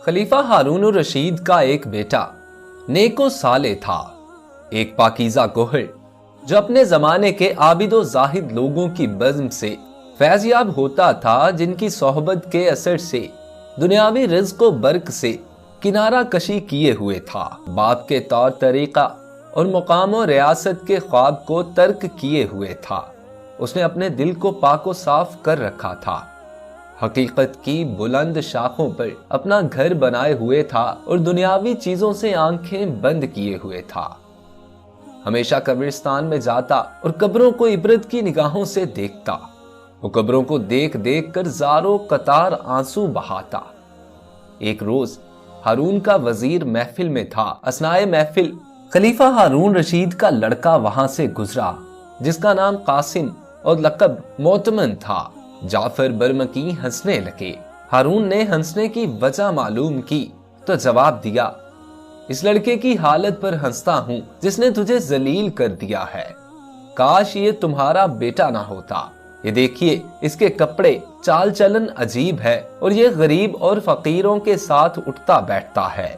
खलीफा हारून रशीद का एक बेटा नेको साले था, एक पाकीज़ा गोहर जो अपने जमाने के आबिदो जाहिद लोगों की बज़्म से फैज़याब होता था, जिनकी सोहबत के असर से दुनियावी रिज़्क़ व बर्क से किनारा कशी किए हुए था। बाप के तौर तरीक़ा और मुकाम और रियासत के ख्वाब को तर्क किए हुए था। उसने अपने दिल को पाको साफ कर रखा था, हकीकत की बुलंद शाखों पर अपना घर बनाए हुए था और दुनियावी चीजों से आंखें बंद किए हुए था। हमेशा कब्रिस्तान में जाता और कब्रों को इबरत की निगाहों से देखता। वो कब्रों को देख देख कर ज़ारो कतार आंसू बहाता। एक रोज हारून का वजीर महफिल में था। असनाए महफिल खलीफा हारून रशीद का लड़का वहां से गुजरा, जिसका नाम कासिम और लकब मोतमन था। जाफर बरमकी हंसने लगे। हारून ने हंसने की वजह मालूम की तो जवाब दिया, इस लड़के की हालत पर हंसता हूं जिसने तुझे जलील कर दिया है। काश ये तुम्हारा बेटा ना होता। ये देखिए, इसके कपड़े चाल चलन अजीब है और ये गरीब और फकीरों के साथ उठता बैठता है।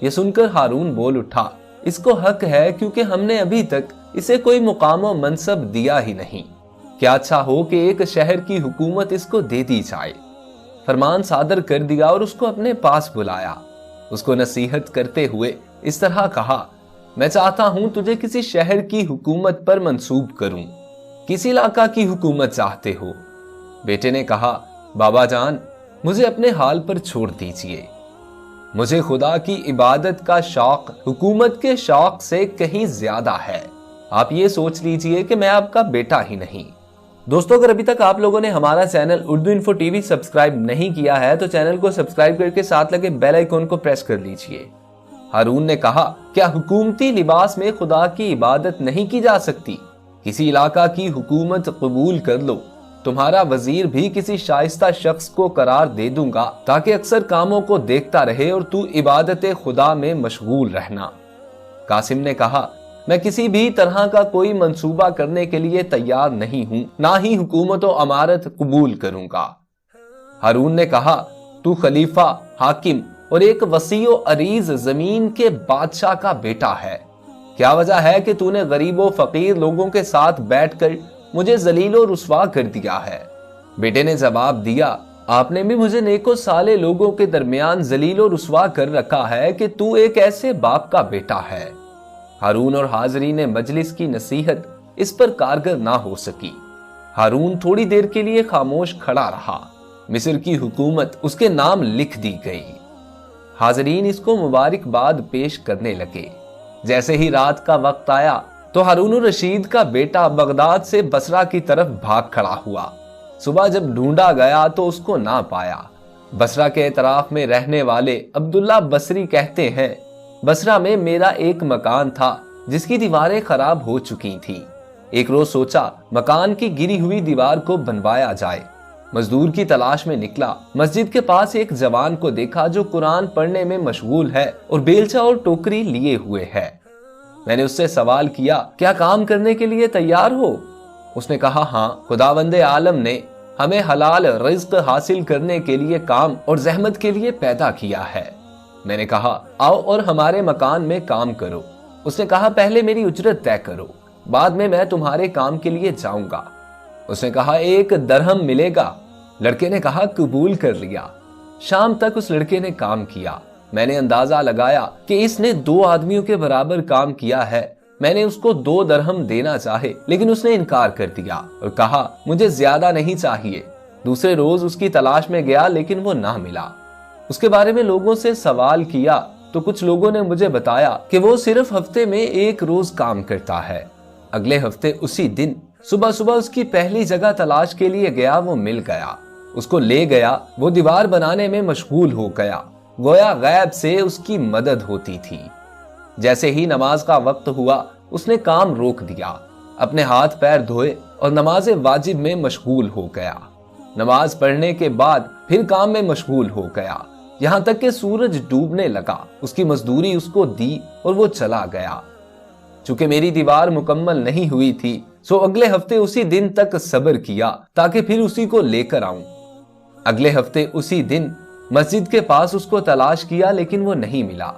ये सुनकर हारून बोल उठा, इसको हक है क्योंकि हमने अभी तक इसे कोई मुकाम व मनसब दिया ही नहीं। क्या अच्छा हो कि एक शहर की हुकूमत इसको दे दी जाए। फरमान सादर कर दिया और उसको अपने पास बुलाया। उसको नसीहत करते हुए इस तरह कहा, मैं चाहता हूं तुझे किसी शहर की हुकूमत पर मंसूब करूं। किस इलाका की हुकूमत चाहते हो? बेटे ने कहा, बाबा जान, मुझे अपने हाल पर छोड़ दीजिए। मुझे खुदा की इबादत का शौक हुकूमत के शौक से कहीं ज्यादा है। आप ये सोच लीजिए कि मैं आपका बेटा ही नहीं। दोस्तों, अगर अभी तक आप लोगों ने हमारा channel Urdu info TV subscribe नहीं किया है तो चैनल को सब्सक्राइब करके साथ लगे बेल आइकन को प्रेस कर लीजिए। हारून ने कहा, क्या हुकूमती लिबास में खुदा की इबादत नहीं की जा सकती? किसी इलाका की हुकूमत कबूल कर लो। तुम्हारा वजीर भी किसी शाइस्ता शख्स को करार दे दूंगा ताकि अक्सर कामों को देखता रहे और तू इबादत खुदा में मशगूल रहना। कासिम ने कहा, मैं किसी भी तरह का कोई मंसूबा करने के लिए तैयार नहीं हूं, ना ही हुकूमत व अमारत कबूल करूंगा। हारून ने कहा, तू खलीफा, हाकिम और एक वसीओ अरीज जमीन के बादशाह का बेटा है। क्या वजह है कि तूने गरीबों फकीर लोगों के साथ बैठकर मुझे जलीलो रुस्वा कर दिया है? बेटे ने जवाब दिया, आपने भी मुझे नेको साले लोगों के दरमियान जलीलो रुस्वा कर रखा है कि तू एक ऐसे बाप का बेटा है। हारून और हाजरीन मजलिस की नसीहत इस पर कारगर ना हो सकी। हारून थोड़ी देर के लिए खामोश खड़ा रहा। मिस्र की हुकूमत उसके नाम लिख दी गई। हाजरीन इसको मुबारकबाद पेश करने लगे। जैसे ही रात का वक्त आया तो हारून रशीद का बेटा बगदाद से बसरा की तरफ भाग खड़ा हुआ। सुबह जब ढूंढा गया तो उसको ना पाया। बसरा के एतराफ में रहने वाले अब्दुल्ला बसरी कहते हैं, बसरा में मेरा एक मकान था जिसकी दीवारें खराब हो चुकी थी। एक रोज सोचा मकान की गिरी हुई दीवार को बनवाया जाए। मजदूर की तलाश में निकला। मस्जिद के पास एक जवान को देखा जो कुरान पढ़ने में मशगूल है और बेलचा और टोकरी लिए हुए है। मैंने उससे सवाल किया, क्या काम करने के लिए तैयार हो? उसने कहा, हाँ, खुदावंदे आलम ने हमें हलाल रिज्क हासिल करने के लिए काम और जहमत के लिए पैदा किया है। मैंने कहा, आओ और हमारे मकान में काम करो। उसने कहा, पहले मेरी उजरत तय करो, बाद में मैं तुम्हारे काम के लिए जाऊंगा। उसने कहा, 1 दरहम मिलेगा। लड़के ने कहा, कबूल कर लिया। शाम तक उस लड़के ने काम किया। मैंने अंदाजा लगाया कि इसने 2 आदमियों के बराबर काम किया है। मैंने उसको 2 दरहम देना चाहे, लेकिन उसने इनकार कर दिया और कहा, मुझे ज्यादा नहीं चाहिए। दूसरे रोज उसकी तलाश में गया, लेकिन वो ना मिला। उसके बारे में लोगों से सवाल किया तो कुछ लोगों ने मुझे बताया कि वो सिर्फ हफ्ते में 1 रोज काम करता है। अगले हफ्ते उसी दिन सुबह सुबह उसकी पहली जगह तलाश के लिए गया। वो मिल गया, उसको ले गया। वो दीवार बनाने में मशगूल हो गया, गोया गैब से उसकी मदद होती थी। जैसे ही नमाज का वक्त हुआ उसने काम रोक दिया, अपने हाथ पैर धोए और नमाज वाजिब में मशगूल हो गया। नमाज पढ़ने के बाद फिर काम में मशगूल हो गया, यहां तक कि सूरज डूबने लगा। उसकी मजदूरी उसको दी और वो चला गया। चूंकि मेरी दीवार मुकम्मल नहीं हुई थी, सो अगले हफ्ते उसी दिन तक सब्र किया ताकि फिर उसी को लेकर आऊं। अगले हफ्ते उसी दिन مسجد کے پاس اس کو تلاش کیا لیکن وہ نہیں ملا۔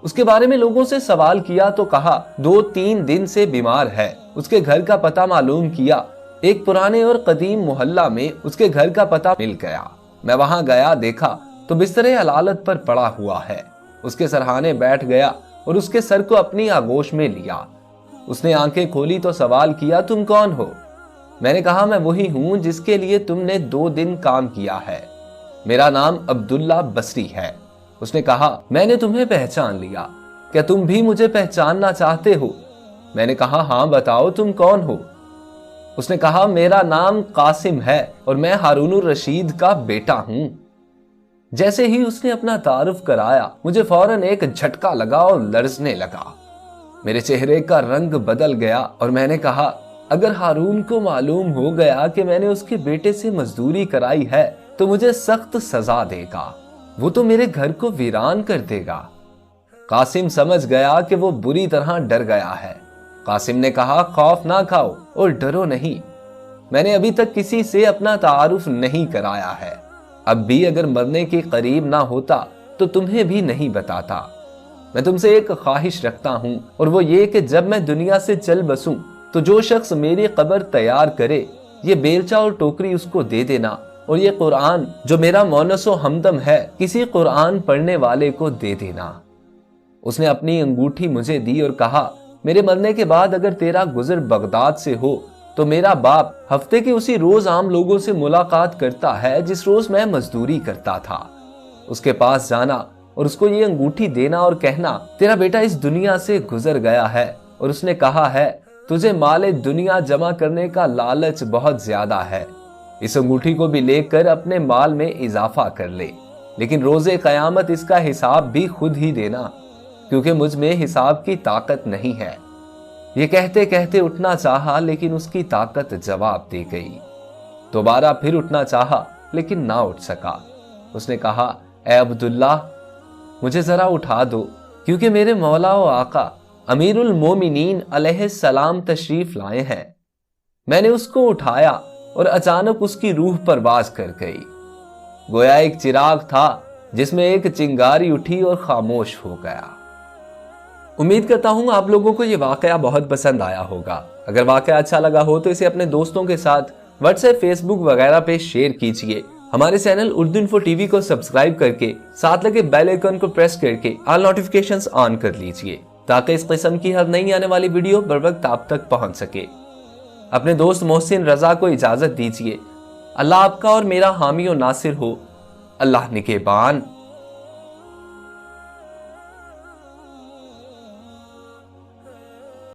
اس کے بارے میں لوگوں سے سوال کیا تو کہا 2-3 دن سے بیمار ہے۔ اس کے گھر کا پتہ معلوم کیا، ایک پرانے اور قدیم محلہ میں اس کے گھر کا پتہ مل گیا۔ میں وہاں گیا، دیکھا تو بستر علالت پر پڑا ہوا ہے۔ اس کے سرہانے بیٹھ گیا اور اس کے سر کو اپنی آغوش میں لیا۔ اس نے آنکھیں کھولی تو سوال کیا تم کون ہو؟ میں نے کہا میں وہی ہوں جس کے لیے تم نے 2 دن کام کیا ہے، میرا نام عبداللہ بصری ہے۔ اس نے کہا میں نے تمہیں پہچان لیا، کیا تم بھی مجھے پہچاننا چاہتے ہو؟ میں نے کہا ہاں بتاؤ تم کون ہو؟ اس نے کہا میرا نام قاسم ہے اور میں ہارون الرشید کا بیٹا ہوں۔ جیسے ہی اس نے اپنا تعارف کرایا مجھے فوراً ایک جھٹکا لگا اور لرزنے لگا، میرے چہرے کا رنگ بدل گیا اور میں نے کہا اگر ہارون کو معلوم ہو گیا کہ میں نے اس کے بیٹے سے مزدوری کرائی ہے تو مجھے سخت سزا دے گا، وہ تو میرے گھر کو ویران کر دے گا۔ قاسم سمجھ گیا کہ وہ بری طرح ڈر گیا ہے۔ قاسم نے کہا خوف نہ کھاؤ اور ڈرو نہیں، میں نے ابھی تک کسی سے اپنا تعارف نہیں کرایا ہے، اب بھی اگر مرنے کے قریب نہ ہوتا تو تمہیں بھی نہیں بتاتا۔ میں تم سے ایک خواہش رکھتا ہوں اور وہ یہ کہ جب میں دنیا سے چل بسوں تو جو شخص میری قبر تیار کرے یہ بیلچہ اور ٹوکری اس کو دے دینا، اور یہ قرآن جو میرا مونس و ہمدم ہے کسی قرآن پڑھنے والے کو دے دینا۔ اس نے اپنی انگوٹھی مجھے دی اور کہا میرے مرنے کے بعد اگر تیرا گزر بغداد سے ہو تو میرا باپ ہفتے کے اسی روز عام لوگوں سے ملاقات کرتا ہے جس روز میں مزدوری کرتا تھا، اس کے پاس جانا اور اس کو یہ انگوٹھی دینا اور کہنا تیرا بیٹا اس دنیا سے گزر گیا ہے اور اس نے کہا ہے تجھے مال دنیا جمع کرنے کا لالچ بہت زیادہ ہے، اس انگوٹھی کو بھی لے کر اپنے مال میں اضافہ کر لے، لیکن روز قیامت اس کا حساب بھی خود ہی دینا کیونکہ مجھ میں حساب کی طاقت نہیں ہے۔ یہ کہتے کہتے اٹھنا چاہا لیکن اس کی طاقت جواب دے گئی۔ دوبارہ پھر اٹھنا چاہا لیکن نہ اٹھ سکا۔ اس نے کہا اے عبداللہ مجھے ذرا اٹھا دو کیونکہ میرے مولا و آقا امیر المومنین علیہ السلام تشریف لائے ہیں۔ میں نے اس کو اٹھایا اور اچانک اس کی روح پرواز کر گئی، گویا ایک چراغ تھا جس میں ایک چنگاری اٹھی اور خاموش ہو گیا۔ امید کرتا ہوں آپ لوگوں کو یہ واقعہ بہت پسند آیا ہوگا۔ اگر واقعہ اچھا لگا ہو تو اسے اپنے دوستوں کے ساتھ واٹس ایپ، فیس بک وغیرہ پہ شیئر کیجئے۔ ہمارے channel Urdu info T V کو سبسکرائب کر کے ساتھ لگے بیل آئیکن کو پریس کر کے آل نوٹیفیکیشنز آن کر لیجئے تاکہ اس قسم کی ہر نئی آنے والی ویڈیو بر وقت آپ تک پہنچ سکے۔ اپنے دوست محسن رضا کو اجازت دیجئے۔ اللہ آپ کا اور میرا حامی و ناصر ہو۔ اللہ نگہبان۔